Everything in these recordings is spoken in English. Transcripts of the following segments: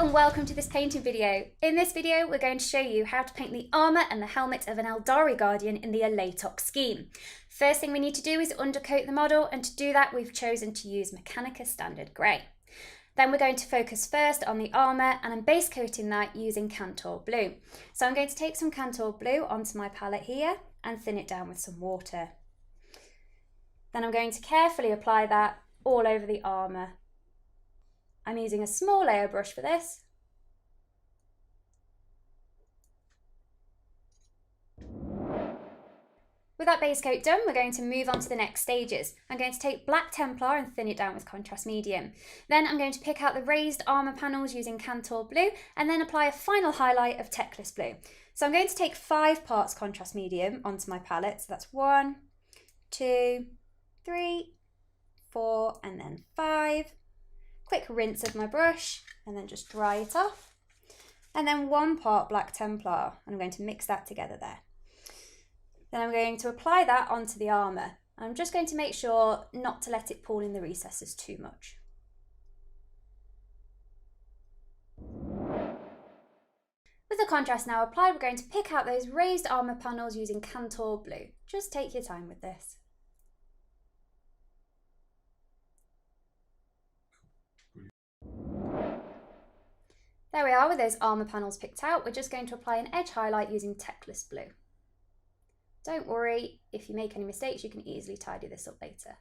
and welcome to this painting video. In this video we're going to show you how to paint the armour and the helmet of an Eldari Guardian in the Alatok scheme. First thing we need to do is undercoat the model, and to do that we've chosen to use Mechanica Standard Grey. Then we're going to focus first on the armour, and I'm base coating that using Cantor Blue. So I'm going to take some Cantor Blue onto my palette here and thin it down with some water. Then I'm going to carefully apply that all over the armour. I'm using a small layer brush for this. With that base coat done, we're going to move on to the next stages. I'm going to take Black Templar and thin it down with Contrast Medium. Then I'm going to pick out the raised armour panels using Cantor Blue and then apply a final highlight of Teclis Blue. So I'm going to take 5 parts Contrast Medium onto my palette. So that's 1, 2, 3, 4, and then 5. Quick rinse of my brush and then just dry it off. And then 1 part Black Templar, and I'm going to mix that together there. Then I'm going to apply that onto the armour. I'm just going to make sure not to let it pull in the recesses too much. With the contrast now applied, we're going to pick out those raised armour panels using Cantor Blue. Just take your time with this. There we are with those armour panels picked out. We're just going to apply an edge highlight using Teclis Blue. Don't worry, if you make any mistakes, you can easily tidy this up later.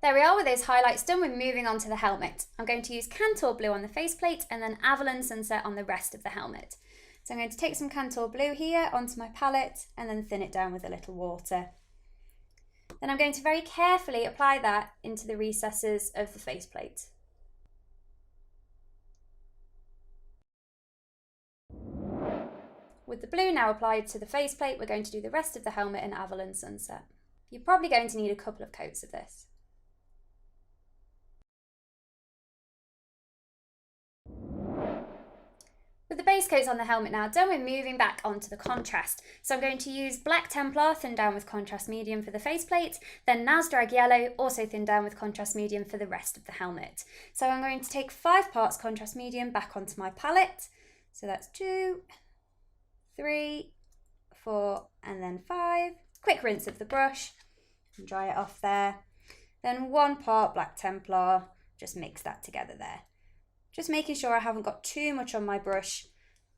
There we are with those highlights done. We're moving on to the helmet. I'm going to use Cantor Blue on the faceplate and then Avalon Sunset on the rest of the helmet. So I'm going to take some Cantor Blue here onto my palette and then thin it down with a little water. Then I'm going to very carefully apply that into the recesses of the faceplate. With the blue now applied to the faceplate, we're going to do the rest of the helmet in Avalon Sunset. You're probably going to need a couple of coats of this. With the base coats on the helmet now done, we're moving back onto the contrast. So I'm going to use Black Templar, thinned down with Contrast Medium for the faceplate, then Nazdrag Yellow, also thinned down with Contrast Medium for the rest of the helmet. So I'm going to take 5 parts Contrast Medium back onto my palette. So that's 2, 3, 4, and then 5. Quick rinse of the brush and dry it off there. Then 1 part Black Templar, just mix that together there. Just making sure I haven't got too much on my brush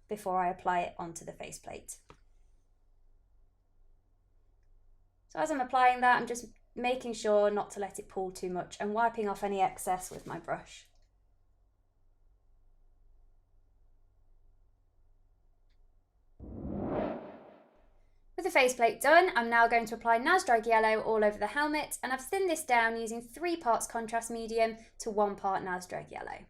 before I apply it onto the faceplate. So as I'm applying that, I'm just making sure not to let it pull too much and wiping off any excess with my brush. With the faceplate done, I'm now going to apply Nazdrag Yellow all over the helmet, and I've thinned this down using 3 parts Contrast Medium to 1 part Nazdrag Yellow.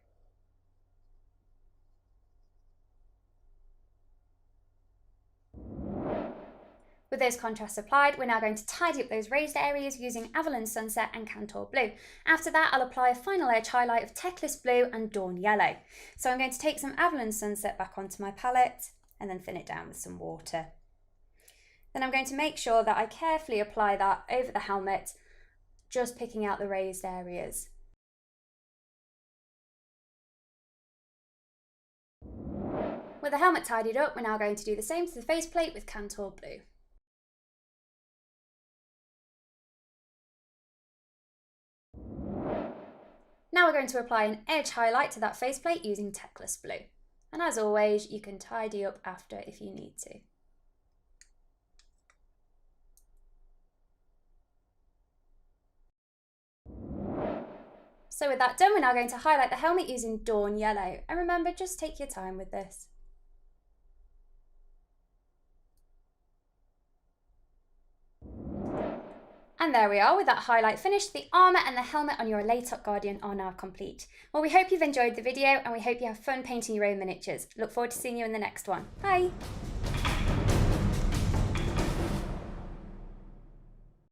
With those contrasts applied, we're now going to tidy up those raised areas using Avalon Sunset and Cantor Blue. After that, I'll apply a final edge highlight of Teclis Blue and Dawn Yellow. So I'm going to take some Avalon Sunset back onto my palette and then thin it down with some water. Then I'm going to make sure that I carefully apply that over the helmet, just picking out the raised areas. With the helmet tidied up, we're now going to do the same to the faceplate with Cantor Blue. Now we're going to apply an edge highlight to that faceplate using Teclis Blue. And as always, you can tidy up after if you need to. So with that done, we're now going to highlight the helmet using Dawn Yellow. And remember, just take your time with this. And there we are, with that highlight finished, the armour and the helmet on your Alatok Guardian are now complete. Well, we hope you've enjoyed the video and we hope you have fun painting your own miniatures. Look forward to seeing you in the next one. Bye!